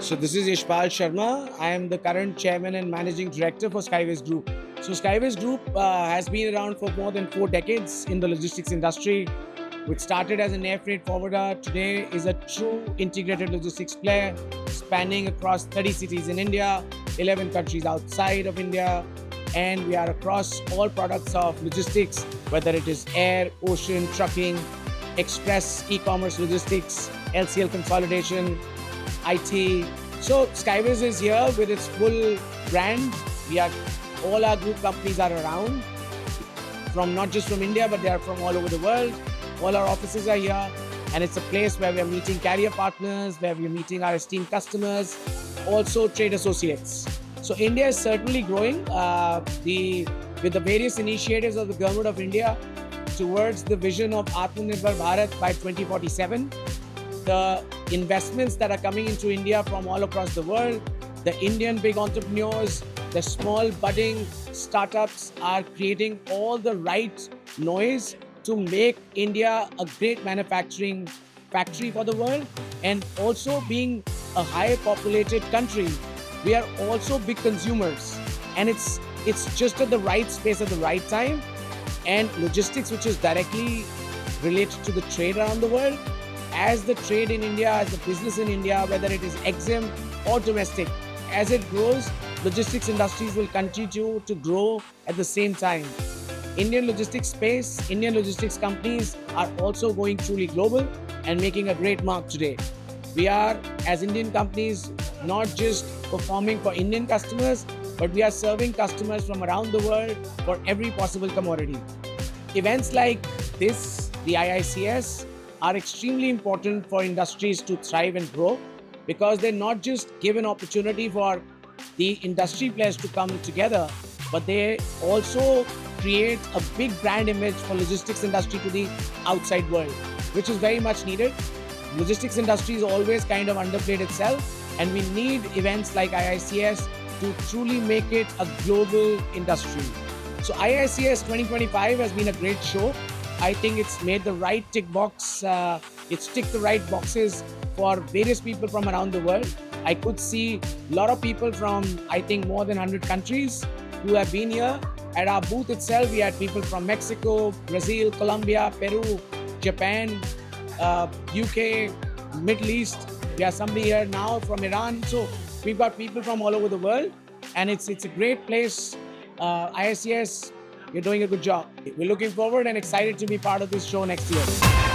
So this is Ishpal Sharma. I am the current chairman and managing director for Skyways Group. So Skyways Group has been around for more than 4 decades in the logistics industry, which started as an air freight forwarder. Today is a true integrated logistics player spanning across 30 cities in India, 11 countries outside of India, and we are across all products of logistics, whether it is air, ocean, trucking, express, e-commerce logistics, LCL consolidation, IT. So Skyways is here with its full brand. We are all our group companies are around from not just from India, but they are from all over the world. All our offices are here, and it's a place where we are meeting carrier partners, where we are meeting our esteemed customers, also trade associates. So India is certainly growing. With the various initiatives of the government of India towards the vision of Atmanirbhar Bharat by 2047, the investments that are coming into India from all across the world, the Indian big entrepreneurs, the small budding startups are creating all the right noise to make India a great manufacturing factory for the world. And also being a high populated country, we are also big consumers. And it's just at the right space at the right time. And logistics, which is directly related to the trade around the world, as the trade in India, as the business in India, whether it is EXIM or domestic, as it grows, logistics industries will continue to grow at the same time. Indian logistics space, Indian logistics companies are also going truly global and making a great mark today. We are, as Indian companies, not just performing for Indian customers, but we are serving customers from around the world for every possible commodity. Events like this, the IICS, are extremely important for industries to thrive and grow because they not just give an opportunity for the industry players to come together, but they also create a big brand image for logistics industry to the outside world, which is very much needed. Logistics industry is always kind of underplayed itself, and we need events like IICS to truly make it a global industry. So IICS 2025 has been a great show. I think it's made the right tick box. It's ticked the right boxes for various people from around the world. I could see a lot of people from, I think, more than 100 countries who have been here. At our booth itself, we had people from Mexico, Brazil, Colombia, Peru, Japan, UK, Middle East. We have somebody here now from Iran. So we've got people from all over the world, and it's a great place. IICS, you're doing a good job. We're looking forward and excited to be part of this show next year.